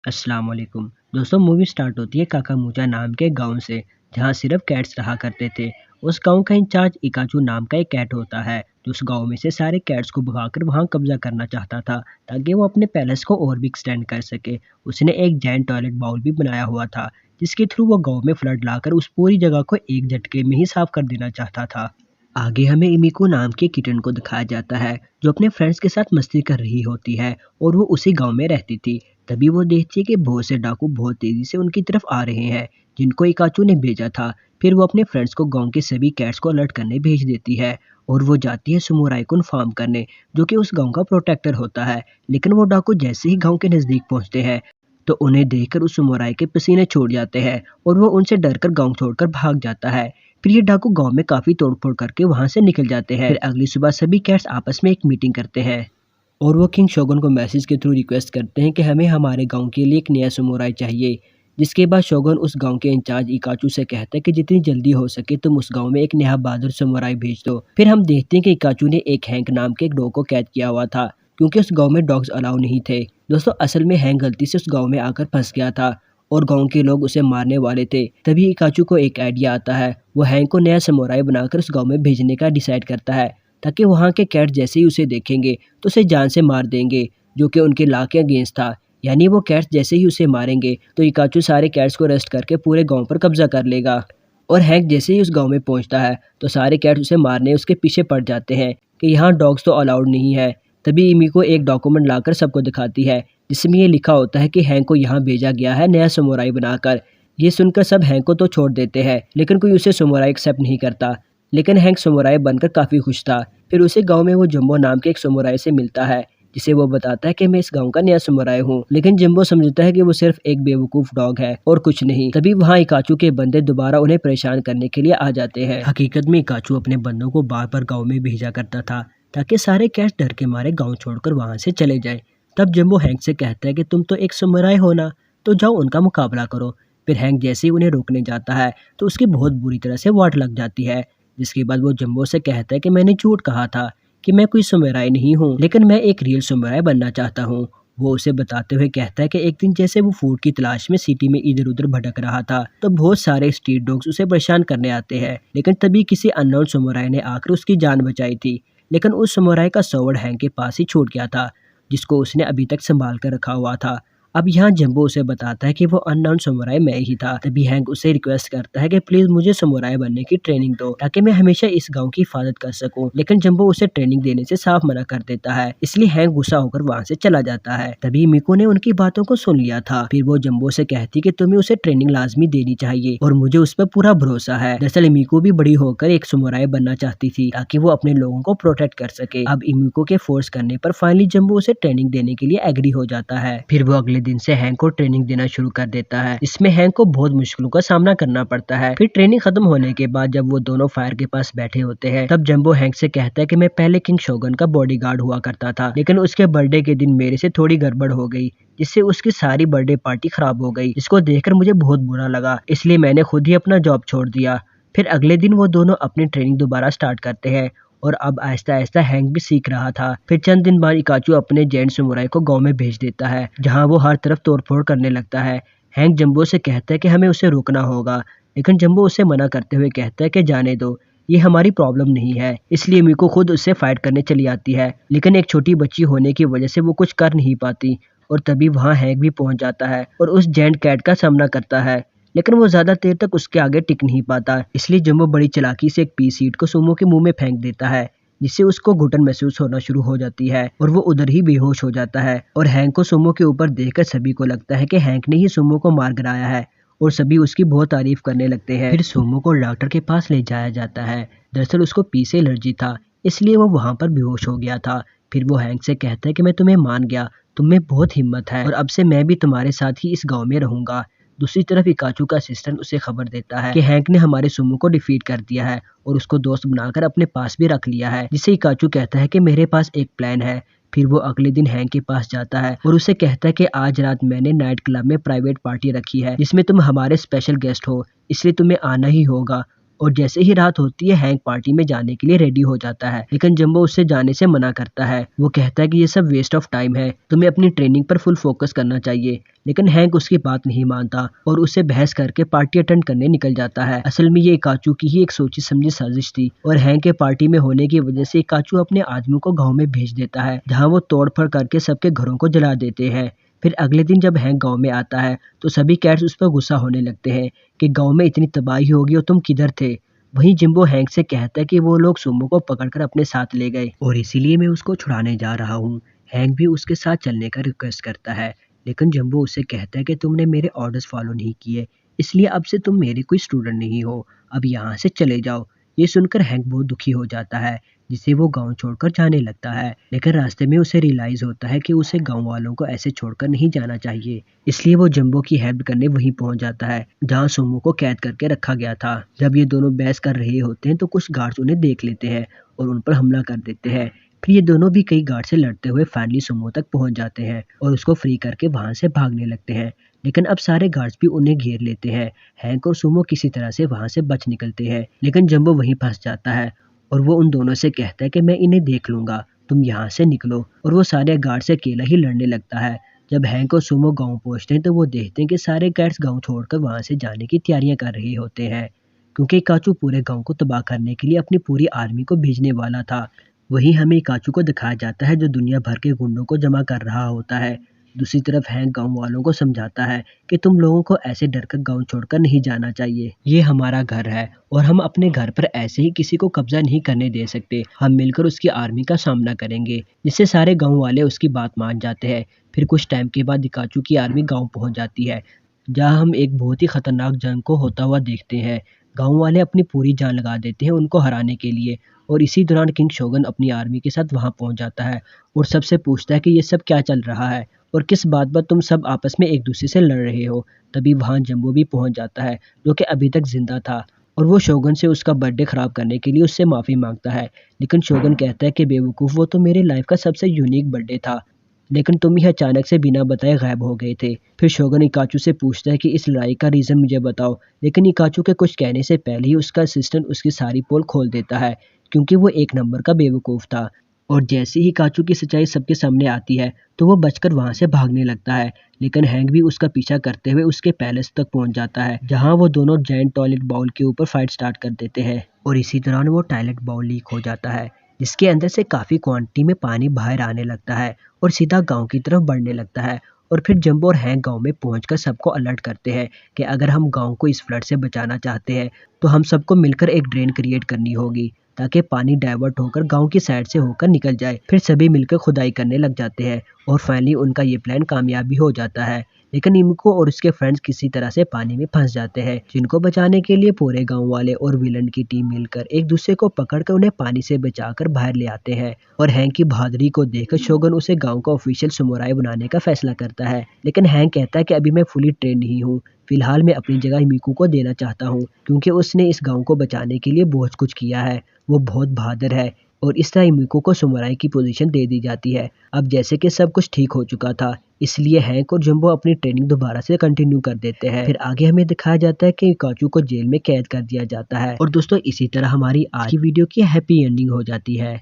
अस्सलाम वालेकुम। दोस्तों, मूवी स्टार्ट होती है काकामूचा नाम के गांव से, जहां सिर्फ कैट्स रहा करते थे। उस गांव का इंचार्ज इकाचू नाम का एक कैट होता है, जो उस गांव में से सारे कैट्स को भगाकर वहां कब्जा करना चाहता था, ताकि वो अपने पैलेस को और भी एक्सटेंड कर सके। उसने एक जैंट टॉयलेट बाउल भी बनाया हुआ था, जिसके थ्रू वो गांव में फ्लड लाकर उस पूरी जगह को एक झटके में ही साफ कर देना चाहता था। आगे हमें इमिको नाम के किटन को दिखाया जाता है, जो अपने फ्रेंड्स के साथ मस्ती कर रही होती है और वो उसी गांव में रहती थी। तभी वो देखती है कि बहुत से डाकू बहुत तेजी से उनकी तरफ आ रहे हैं, जिनको इकाचू ने भेजा था। फिर वो अपने फ्रेंड्स को गांव के सभी कैट्स को अलर्ट करने भेज देती है और वो जाती है सुमुराई को इन्फॉर्म करने, जो कि उस गांव का प्रोटेक्टर होता है। लेकिन वो डाकू जैसे ही गांव के नजदीक पहुंचते हैं, तो उन्हें देखकर उस समुराई के पसीने छूट जाते हैं और वो उनसे डरकर गांव छोड़कर भाग जाता है। फिर ये डाकू गांव में काफी तोड़फोड़ करके वहां से निकल जाते हैं। फिर अगली सुबह सभी कैट्स आपस में एक मीटिंग करते हैं और वो किंग शोगुन को मैसेज के थ्रू रिक्वेस्ट करते हैं कि हमें हमारे गांव के लिए एक नया समुराई चाहिए। जिसके बाद शोगुन उस गांव के इंचार्ज इकाचू से कहता है कि जितनी जल्दी हो सके तुम उस गांव में एक नया बहादुर समुराई भेज दो। फिर हम देखते हैं कि इकाचू ने एक हैंक नाम के एक डॉग को कैद किया हुआ था, क्योंकि उस गांव में डॉग्स अलाउ नहीं थे। दोस्तों, असल में हैंक गलती से उस गांव में आकर फंस गया था और गांव के लोग उसे मारने वाले थे। तभी इकाचू को एक आइडिया आता है। वो हैंक को नया समुराई बनाकर उस गांव में भेजने का डिसाइड करता है, ताकि वहाँ के कैट जैसे ही उसे देखेंगे तो उसे जान से मार देंगे, जो कि उनके लॉ के अगेंस्ट था। यानी वो कैट्स जैसे ही उसे मारेंगे तो इकाचू सारे कैट्स को अरेस्ट करके पूरे गांव पर कब्जा कर लेगा। और हैंक जैसे ही उस गांव में पहुंचता है तो सारे कैट्स उसे मारने उसके पीछे पड़ जाते हैं कि यहाँ डॉग्स तो अलाउड नहीं है। तभी इमिको एक डॉक्यूमेंट लाकर सबको दिखाती है, जिसमें ये लिखा होता है कि हैंक को यहाँ भेजा गया है नया समुराई बनाकर। ये सुनकर सब हैंक को तो छोड़ देते हैं, लेकिन कोई उसे समुराई एक्सेप्ट नहीं करता। लेकिन हैंक समुराई बनकर काफ़ी खुश था। फिर उसे गांव में वो जंबो नाम के एक समुराई से मिलता है, जिसे वो बताता है कि मैं इस गांव का नया समुराई हूँ। लेकिन जंबो समझता है कि वो सिर्फ एक बेवकूफ़ डॉग है और कुछ नहीं। तभी वहाँ इकाचू के बंदे दोबारा उन्हें परेशान करने के लिए आ जाते हैं। हकीकत में इकाचू अपने बंदों को बार बार गाँव में भेजा करता था, ताकि सारे कैट्स डर के मारे गाँव छोड़कर वहाँ से चले जाएं। तब जंबो हैंक से कहता है कि तुम तो एक समुराई हो ना, तो जाओ उनका मुकाबला करो। फिर हैंक जैसे ही उन्हें रोकने जाता है तो उसकी बहुत बुरी तरह से वाट लग जाती है। जिसके बाद वो जंबो से कहता है कि मैंने झूठ कहा था कि मैं कोई समुराई नहीं हूँ, लेकिन मैं एक रियल समुराई बनना चाहता हूँ। वो उसे बताते हुए कहता है कि एक दिन जैसे वो फूड की तलाश में सिटी में इधर उधर भटक रहा था, तो बहुत सारे स्ट्रीट डॉग्स उसे परेशान करने आते हैं। लेकिन तभी किसी अननोन समुराई ने आकर उसकी जान बचाई थी। लेकिन उस समुराई का स्वॉर्ड हैंक के पास ही छूट गया था, जिसको उसने अभी तक संभाल कर रखा हुआ था। अब यहाँ जंबो उसे बताता है कि वो अननोन समुराई मैं ही था। तभी हैंक उसे रिक्वेस्ट करता है कि प्लीज मुझे समुराई बनने की ट्रेनिंग दो, ताकि मैं हमेशा इस गांव की हिफाजत कर सकूं। लेकिन जंबो उसे ट्रेनिंग देने से साफ मना कर देता है, इसलिए हैंक गुस्सा होकर वहाँ से चला जाता है। तभी मिको ने उनकी बातों को सुन लिया था। फिर वो जंबो से कहती कि तुम्हें उसे ट्रेनिंग लाजमी देनी चाहिए और मुझे उस पर पूरा भरोसा है। दरअसल मिको भी बड़ी होकर एक समुराई बनना चाहती थी, ताकि वो अपने लोगों को प्रोटेक्ट कर सके। अब इमिको के फोर्स करने पर फाइनली जंबो उसे ट्रेनिंग देने के लिए एग्री हो जाता है। फिर वो अगले दिन से हैंक को ट्रेनिंग देना शुरू कर देता है। इसमें हैंक को बहुत मुश्किलों का सामना करना पड़ता है। फिर ट्रेनिंग खत्म होने के बाद जब वो दोनों फायर के पास बैठे होते हैं, तब जंबो हैंक से कहता है कि मैं पहले किंग शोगन का बॉडीगार्ड हुआ करता था, लेकिन उसके बर्थडे के दिन मेरे से थोड़ी गड़बड़ हो गई, जिससे उसकी सारी बर्थडे पार्टी खराब हो गई। इसको देखकर मुझे बहुत बुरा लगा, इसलिए मैंने खुद ही अपना जॉब छोड़ दिया। फिर अगले दिन वो दोनों अपनी ट्रेनिंग दोबारा स्टार्ट करते हैं और अब आहिस्ता आहिस्ता हैंक भी सीख रहा था। फिर चंद दिन बाद इकाचू अपने जैंट समुराई को गांव में भेज देता है, जहां वो हर तरफ तोड़फोड़ करने लगता है। हैंक जंबो से कहता है कि हमें उसे रोकना होगा, लेकिन जंबो उसे मना करते हुए कहता है कि जाने दो, ये हमारी प्रॉब्लम नहीं है। इसलिए मिको खुद उससे फाइट करने चली आती है, लेकिन एक छोटी बच्ची होने की वजह से वो कुछ कर नहीं पाती। और तभी वहाँ हैंक भी पहुंच जाता है और उस जेंट कैट का सामना करता है, लेकिन वो ज्यादा देर तक उसके आगे टिक नहीं पाता। इसलिए जंबो बड़ी चालाकी से एक पी सीट को सुमो के मुंह में फेंक देता है, जिससे उसको घुटन महसूस होना शुरू हो जाती है और वो उधर ही बेहोश हो जाता है। और हैंक को सुमो के ऊपर देखकर सभी को लगता है कि हैंक ने ही सुमो को मार गिराया है और सभी उसकी बहुत तारीफ करने लगते हैं। फिर सुमो को डॉक्टर के पास ले जाया जाता है। दरअसल उसको पी से एलर्जी था, इसलिए वो वहां पर बेहोश हो गया था। फिर वो हैंक से कहता है कि मैं तुम्हें मान गया, तुम में बहुत हिम्मत है और अब से मैं भी तुम्हारे साथ ही इस गाँव में रहूंगा। दूसरी तरफ इकाचू का असिस्टेंट उसे खबर देता है कि हैंक ने हमारे सुमो को डिफीट कर दिया है और उसको दोस्त बनाकर अपने पास भी रख लिया है, जिससे इकाचू कहता है कि मेरे पास एक प्लान है। फिर वो अगले दिन हैंक के पास जाता है और उसे कहता है कि आज रात मैंने नाइट क्लब में प्राइवेट पार्टी रखी है, जिसमें तुम हमारे स्पेशल गेस्ट हो, इसलिए तुम्हें आना ही होगा। और जैसे ही रात होती है हैंक पार्टी में जाने के लिए रेडी हो जाता है, लेकिन जंबो उससे जाने से मना करता है। वो कहता है कि ये सब वेस्ट ऑफ टाइम है, तुम्हें अपनी ट्रेनिंग पर फुल फोकस करना चाहिए। लेकिन हैंक उसकी बात नहीं मानता और उससे बहस करके पार्टी अटेंड करने निकल जाता है। असल में ये इकाचू की ही एक सोची समझी साजिश थी और हैंक के पार्टी में होने की वजह से इकाचू अपने आदमियों को गाँव में भेज देता है, जहाँ वो तोड़फोड़ करके सबके घरों को जला देते हैं। फिर अगले दिन जब हैंक गाँव में आता है तो सभी कैट्स उस पर गुस्सा होने लगते हैं कि गाँव में इतनी तबाही होगी और तुम किधर थे। वहीं जिम्बो हैंक से कहता है कि वो लोग सुमो को पकड़कर अपने साथ ले गए और इसीलिए मैं उसको छुड़ाने जा रहा हूँ। हैंक भी उसके साथ चलने का रिक्वेस्ट करता है, लेकिन जंबो उससे कहता है कि तुमने मेरे ऑर्डर्स फॉलो नहीं किए, इसलिए अब से तुम मेरे कोई स्टूडेंट नहीं हो, अब यहाँ से चले जाओ। ये सुनकर हैंक बहुत दुखी हो जाता है, जिसे वो गांव छोड़कर जाने लगता है। लेकिन रास्ते में उसे रियलाइज होता है कि उसे गांव वालों को ऐसे छोड़कर नहीं जाना चाहिए, इसलिए वो जंबो की हेल्प करने वहीं पहुंच जाता है जहां सुमो को कैद करके रखा गया था। जब ये दोनों बहस कर रहे होते हैं तो कुछ गार्ड्स उन्हें देख लेते हैं और उन पर हमला कर देते हैं। फिर ये दोनों भी कई गार्ड से लड़ते हुए फाइनली सुमो तक पहुंच जाते हैं और उसको फ्री करके वहां से भागने लगते हैं। लेकिन अब सारे गार्ड्स भी उन्हें घेर लेते हैं। हैंक और सुमो किसी तरह से वहां से बच निकलते हैं, लेकिन जंबो वहीं फंस जाता है और वो उन दोनों से कहता है कि मैं इन्हें देख लूंगा, तुम यहाँ से निकलो। और वो सारे गार्ड से अकेला ही लड़ने लगता है। जब हैंक और सुमो गांव पहुंचते हैं तो वो देखते हैं कि सारे गार्ड्स गांव छोड़कर वहां से जाने की तैयारियां कर रहे होते हैं, क्योंकि काचू पूरे गांव को तबाह करने के लिए अपनी पूरी आर्मी को भेजने वाला था। वहीं हमें काचू को दिखाया जाता है जो दुनिया भर के गुंडों को जमा कर रहा होता है। दूसरी तरफ हैंक गांव वालों को समझाता है कि तुम लोगों को ऐसे डर कर गाँव छोड़कर नहीं जाना चाहिए, ये हमारा घर है और हम अपने घर पर ऐसे ही किसी को कब्जा नहीं करने दे सकते। हम मिलकर उसकी आर्मी का सामना करेंगे, जिससे सारे गांव वाले उसकी बात मान जाते हैं। फिर कुछ टाइम के बाद इकाचू की आर्मी गांव पहुंच जाती है, जहां हम एक बहुत ही खतरनाक जंग को होता हुआ देखते हैं। गांव वाले अपनी पूरी जान लगा देते हैं उनको हराने के लिए और इसी दौरान किंग शोगन अपनी आर्मी के साथ वहां पहुंच जाता है और सबसे पूछता है कि ये सब क्या चल रहा है और किस बात पर तुम सब आपस में एक दूसरे से लड़ रहे हो। तभी वहां जंबो भी पहुंच जाता है, जो कि अभी तक जिंदा था, और वो शोगन से उसका बर्थडे खराब करने के लिए उससे माफी मांगता है। लेकिन शोगन कहता है कि बेवकूफ, वो तो मेरे लाइफ का सबसे यूनिक बर्थडे था, लेकिन तुम ही अचानक से बिना बताए गायब हो गए थे। फिर शोगन इकाचू से पूछता है कि इस लड़ाई का रीजन मुझे बताओ, लेकिन इकाचू के कुछ कहने से पहले ही उसका असिस्टेंट उसकी सारी पोल खोल देता है, क्योंकि वो एक नंबर का बेवकूफ था। और जैसे ही काचू की सच्चाई सबके सामने आती है तो वो बचकर वहां से भागने लगता है, लेकिन हैंक भी उसका पीछा करते हुए उसके पैलेस तक पहुंच जाता है, जहां वो दोनों जायंट टॉयलेट बाउल के ऊपर फाइट स्टार्ट कर देते हैं। और इसी दौरान वो टॉयलेट बाउल लीक हो जाता है, जिसके अंदर से काफी क्वांटिटी में पानी बाहर आने लगता है और सीधा गांव की तरफ बढ़ने लगता है। और फिर जंबो और हैंक गांव में पहुंचकर सबको अलर्ट करते हैं कि अगर हम गांव को इस फ्लड से बचाना चाहते हैं तो हम सबको मिलकर एक ड्रेन क्रिएट करनी होगी, ताकि पानी डाइवर्ट होकर गांव की साइड से होकर निकल जाए। फिर सभी मिलकर खुदाई करने लग जाते हैं और फाइनली उनका ये प्लान कामयाब भी हो जाता है। लेकिन इमको और उसके फ्रेंड्स किसी तरह से पानी में फंस जाते हैं, जिनको बचाने के लिए पूरे गांव वाले और विलन की टीम मिलकर एक दूसरे को पकड़कर उन्हें पानी से बचाकर बाहर ले आते हैं। और हैंक की बहादुरी को देखकर शोगन उसे गांव का ऑफिशियल समुराई बनाने का फैसला करता है, लेकिन हैंक कहता है कि अभी मैं फुली ट्रेन नहीं हूँ, फिलहाल मैं अपनी जगह मिकू को देना चाहता हूँ, क्योंकि उसने इस गांव को बचाने के लिए बहुत कुछ किया है, वो बहुत बहादुर है। और इस तरह मिको को समुराई की पोजीशन दे दी जाती है। अब जैसे कि सब कुछ ठीक हो चुका था, इसलिए हैंक और जंबो अपनी ट्रेनिंग दोबारा से कंटिन्यू कर देते हैं। फिर आगे हमें दिखाया जाता है कि काचू को जेल में कैद कर दिया जाता है। और दोस्तों इसी तरह हमारी आज की वीडियो की हैप्पी एंडिंग हो जाती है।